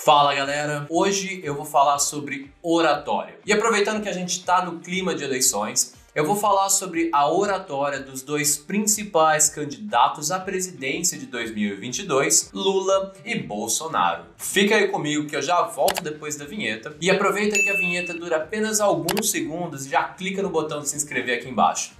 Fala galera, hoje eu vou falar sobre oratória. E aproveitando que a gente está no clima de eleições, eu vou falar sobre a oratória dos dois principais candidatos à presidência de 2022, Lula e Bolsonaro. Fica aí comigo que eu já volto depois da vinheta e aproveita que a vinheta dura apenas alguns segundos e já clica no botão de se inscrever aqui embaixo.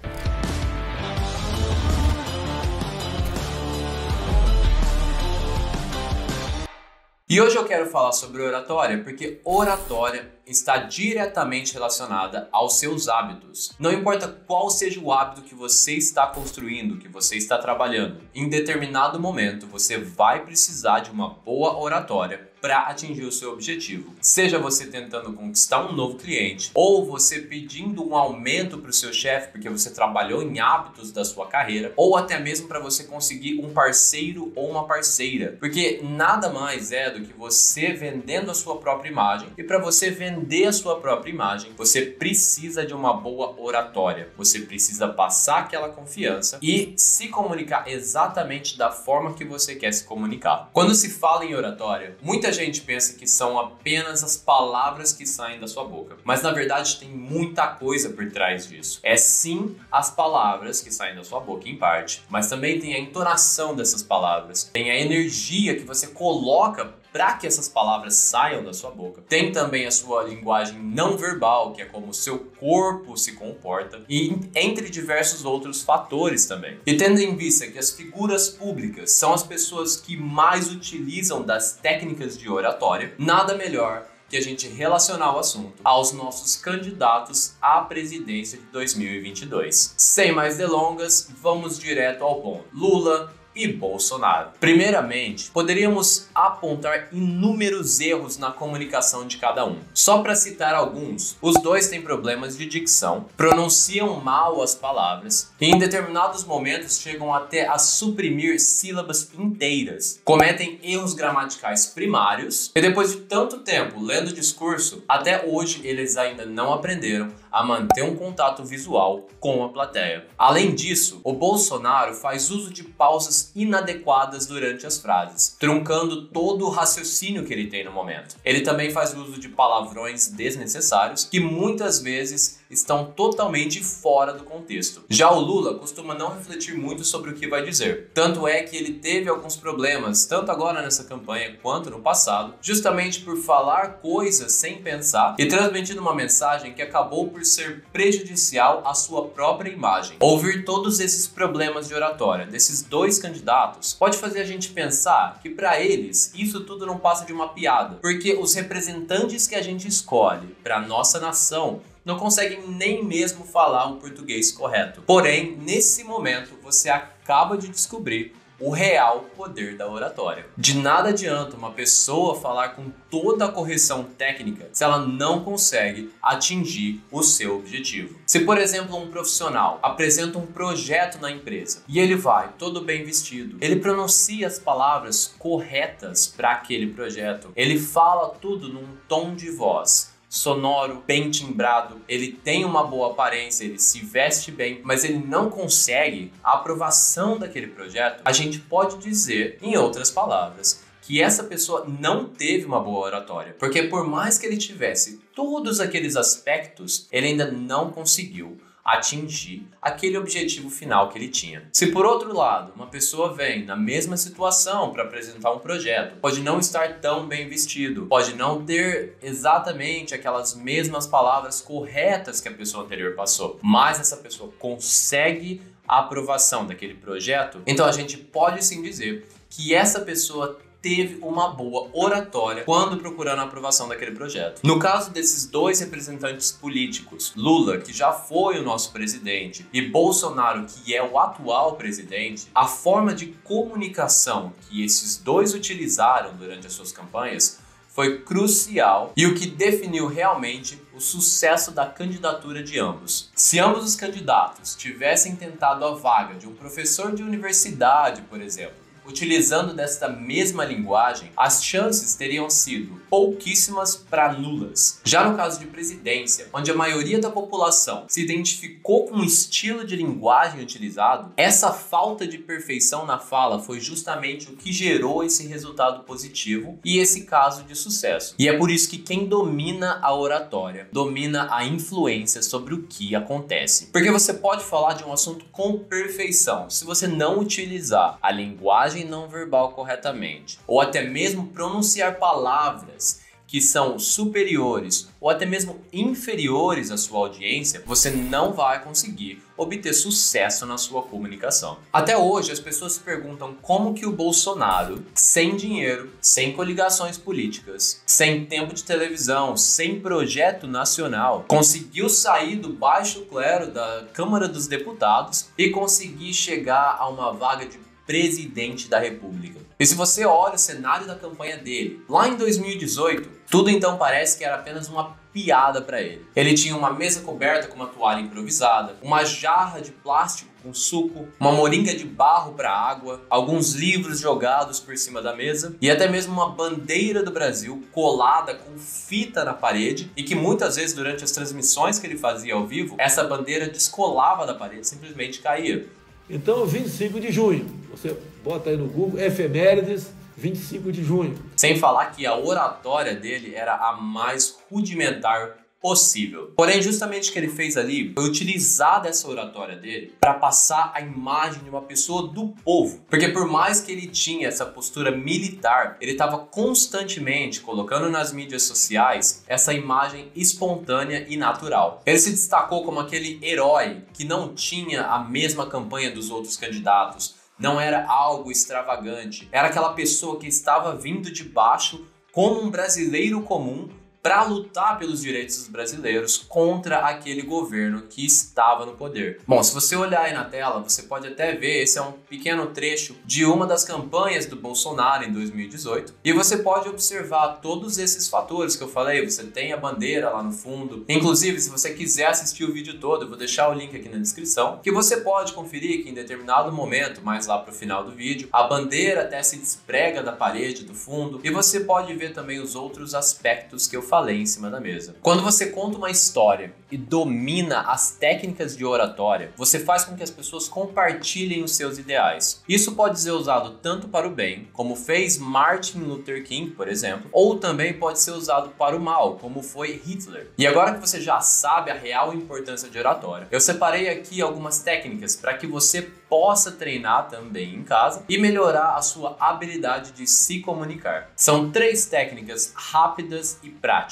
E hoje eu quero falar sobre oratória porque oratória está diretamente relacionada aos seus hábitos. Não importa qual seja o hábito que você está construindo, que você está trabalhando, em determinado momento você vai precisar de uma boa oratória para atingir o seu objetivo. Seja você tentando conquistar um novo cliente ou você pedindo um aumento para o seu chefe porque você trabalhou em hábitos da sua carreira, ou até mesmo para você conseguir um parceiro ou uma parceira, porque nada mais é do que você vendendo a sua própria imagem, e para você vender a sua própria imagem, você precisa de uma boa oratória. Você precisa passar aquela confiança e se comunicar exatamente da forma que você quer se comunicar. Quando se fala em oratória, muita gente pensa que são apenas as palavras que saem da sua boca, mas na verdade tem muita coisa por trás disso. É sim as palavras que saem da sua boca em parte, mas também tem a entonação dessas palavras, tem a energia que você coloca para que essas palavras saiam da sua boca. Tem também a sua linguagem não verbal, que é como o seu corpo se comporta, e entre diversos outros fatores também. E tendo em vista que as figuras públicas são as pessoas que mais utilizam das técnicas de oratória, nada melhor que a gente relacionar o assunto aos nossos candidatos à presidência de 2022. Sem mais delongas, vamos direto ao ponto. Lula e Bolsonaro. Primeiramente, poderíamos apontar inúmeros erros na comunicação de cada um. Só para citar alguns, os dois têm problemas de dicção, pronunciam mal as palavras e em determinados momentos chegam até a suprimir sílabas inteiras, cometem erros gramaticais primários e depois de tanto tempo lendo o discurso, até hoje eles ainda não aprenderam a manter um contato visual com a plateia. Além disso, o Bolsonaro faz uso de pausas inadequadas durante as frases, truncando todo o raciocínio que ele tem no momento. Ele também faz uso de palavrões desnecessários que muitas vezes estão totalmente fora do contexto. Já o Lula costuma não refletir muito sobre o que vai dizer. Tanto é que ele teve alguns problemas, tanto agora nessa campanha quanto no passado, justamente por falar coisas sem pensar e transmitindo uma mensagem que acabou por ser prejudicial à sua própria imagem. Ouvir todos esses problemas de oratória desses dois candidatos pode fazer a gente pensar que para eles isso tudo não passa de uma piada, porque os representantes que a gente escolhe para nossa nação não conseguem nem mesmo falar o português correto. Porém, nesse momento, você acaba de descobrir o real poder da oratória. De nada adianta uma pessoa falar com toda a correção técnica se ela não consegue atingir o seu objetivo. Se, por exemplo, um profissional apresenta um projeto na empresa e ele vai todo bem vestido, ele pronuncia as palavras corretas para aquele projeto, ele fala tudo num tom de voz sonoro, bem timbrado, ele tem uma boa aparência, ele se veste bem, mas ele não consegue a aprovação daquele projeto, a gente pode dizer, em outras palavras, que essa pessoa não teve uma boa oratória, porque por mais que ele tivesse todos aqueles aspectos, ele ainda não conseguiu atingir aquele objetivo final que ele tinha. Se por outro lado, uma pessoa vem na mesma situação para apresentar um projeto, pode não estar tão bem vestido, pode não ter exatamente aquelas mesmas palavras corretas que a pessoa anterior passou, mas essa pessoa consegue a aprovação daquele projeto, então a gente pode sim dizer que essa pessoa teve uma boa oratória quando procurando a aprovação daquele projeto. No caso desses dois representantes políticos, Lula, que já foi o nosso presidente, e Bolsonaro, que é o atual presidente, a forma de comunicação que esses dois utilizaram durante as suas campanhas foi crucial e o que definiu realmente o sucesso da candidatura de ambos. Se ambos os candidatos tivessem tentado a vaga de um professor de universidade, por exemplo, utilizando desta mesma linguagem, as chances teriam sido pouquíssimas para nulas. Já no caso de presidência, onde a maioria da população se identificou com o estilo de linguagem utilizado, essa falta de perfeição na fala foi justamente o que gerou esse resultado positivo e esse caso de sucesso. E é por isso que quem domina a oratória, domina a influência sobre o que acontece. Porque você pode falar de um assunto com perfeição, se você não utilizar a linguagem não verbal corretamente, ou até mesmo pronunciar palavras que são superiores ou até mesmo inferiores à sua audiência, você não vai conseguir obter sucesso na sua comunicação. Até hoje as pessoas se perguntam como que o Bolsonaro, sem dinheiro, sem coligações políticas, sem tempo de televisão, sem projeto nacional, conseguiu sair do baixo clero da Câmara dos Deputados e conseguir chegar a uma vaga de presidente da República. E se você olha o cenário da campanha dele, lá em 2018, tudo então parece que era apenas uma piada para ele. Ele tinha uma mesa coberta com uma toalha improvisada, uma jarra de plástico com suco, uma moringa de barro para água, alguns livros jogados por cima da mesa e até mesmo uma bandeira do Brasil colada com fita na parede, e que muitas vezes durante as transmissões que ele fazia ao vivo, essa bandeira descolava da parede, simplesmente caía. Então, 25 de junho, você bota aí no Google, efemérides, 25 de junho. Sem falar que a oratória dele era a mais rudimentar possível. Porém, justamente o que ele fez ali foi utilizar dessa oratória dele para passar a imagem de uma pessoa do povo. Porque por mais que ele tinha essa postura militar, ele estava constantemente colocando nas mídias sociais essa imagem espontânea e natural. Ele se destacou como aquele herói que não tinha a mesma campanha dos outros candidatos, não era algo extravagante, era aquela pessoa que estava vindo de baixo como um brasileiro comum para lutar pelos direitos dos brasileiros contra aquele governo que estava no poder. Bom, se você olhar aí na tela, você pode até ver, esse é um pequeno trecho de uma das campanhas do Bolsonaro em 2018, e você pode observar todos esses fatores que eu falei. Você tem a bandeira lá no fundo, inclusive se você quiser assistir o vídeo todo, eu vou deixar o link aqui na descrição, que você pode conferir que em determinado momento, mais lá pro final do vídeo, a bandeira até se desprega da parede do fundo, e você pode ver também os outros aspectos que eu falei em cima da mesa. Quando você conta uma história e domina as técnicas de oratória, você faz com que as pessoas compartilhem os seus ideais. Isso pode ser usado tanto para o bem, como fez Martin Luther King, por exemplo, ou também pode ser usado para o mal, como foi Hitler. E agora que você já sabe a real importância de oratória, eu separei aqui algumas técnicas para que você possa treinar também em casa e melhorar a sua habilidade de se comunicar. São 3 técnicas rápidas e práticas.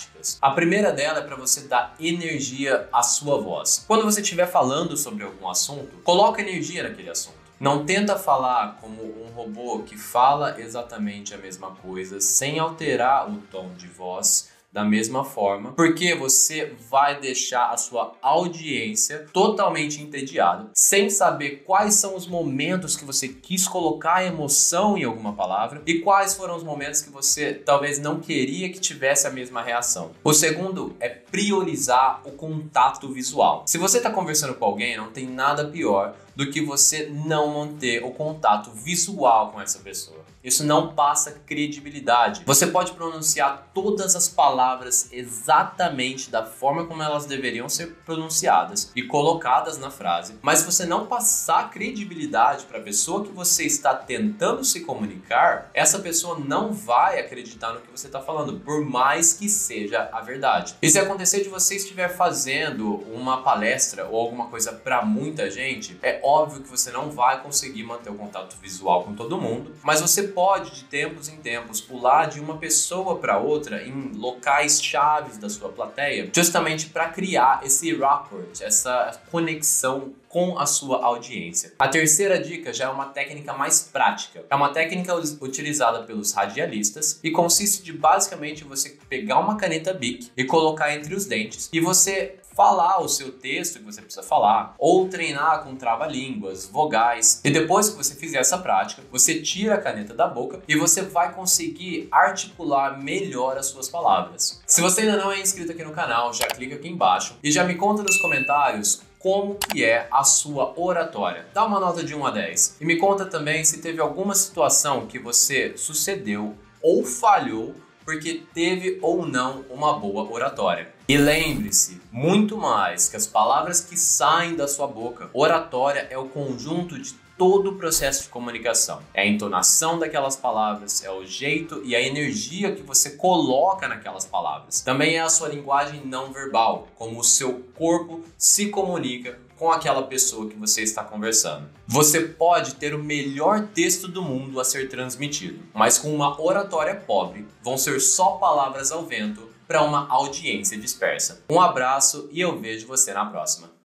A primeira dela é para você dar energia à sua voz. Quando você estiver falando sobre algum assunto, coloca energia naquele assunto. Não tenta falar como um robô que fala exatamente a mesma coisa, sem alterar o tom de voz da mesma forma, porque você vai deixar a sua audiência totalmente entediada, sem saber quais são os momentos que você quis colocar emoção em alguma palavra e quais foram os momentos que você talvez não queria que tivesse a mesma reação. O segundo é priorizar o contato visual. Se você está conversando com alguém, não tem nada pior do que você não manter o contato visual com essa pessoa. Isso não passa credibilidade. Você pode pronunciar todas as palavras exatamente da forma como elas deveriam ser pronunciadas e colocadas na frase, mas se você não passar credibilidade para a pessoa que você está tentando se comunicar, essa pessoa não vai acreditar no que você está falando, por mais que seja a verdade. E se acontecer de você estiver fazendo uma palestra ou alguma coisa para muita gente, é óbvio que você não vai conseguir manter o contato visual com todo mundo, mas você pode de tempos em tempos pular de uma pessoa para outra em locais chaves da sua plateia, justamente para criar esse rapport, essa conexão com a sua audiência. A terceira dica já é uma técnica mais prática. É uma técnica utilizada pelos radialistas e consiste de basicamente você pegar uma caneta Bic e colocar entre os dentes e você falar o seu texto que você precisa falar, ou treinar com trava-línguas, vogais. E depois que você fizer essa prática, você tira a caneta da boca e você vai conseguir articular melhor as suas palavras. Se você ainda não é inscrito aqui no canal, já clica aqui embaixo e já me conta nos comentários como que é a sua oratória. Dá uma nota de 1 a 10. E me conta também se teve alguma situação que você sucedeu ou falhou porque teve ou não uma boa oratória. E lembre-se, muito mais que as palavras que saem da sua boca, oratória é o conjunto de todo o processo de comunicação. É a entonação daquelas palavras, é o jeito e a energia que você coloca naquelas palavras. Também é a sua linguagem não verbal, como o seu corpo se comunica com aquela pessoa que você está conversando. Você pode ter o melhor texto do mundo a ser transmitido, mas com uma oratória pobre, vão ser só palavras ao vento para uma audiência dispersa. Um abraço e eu vejo você na próxima.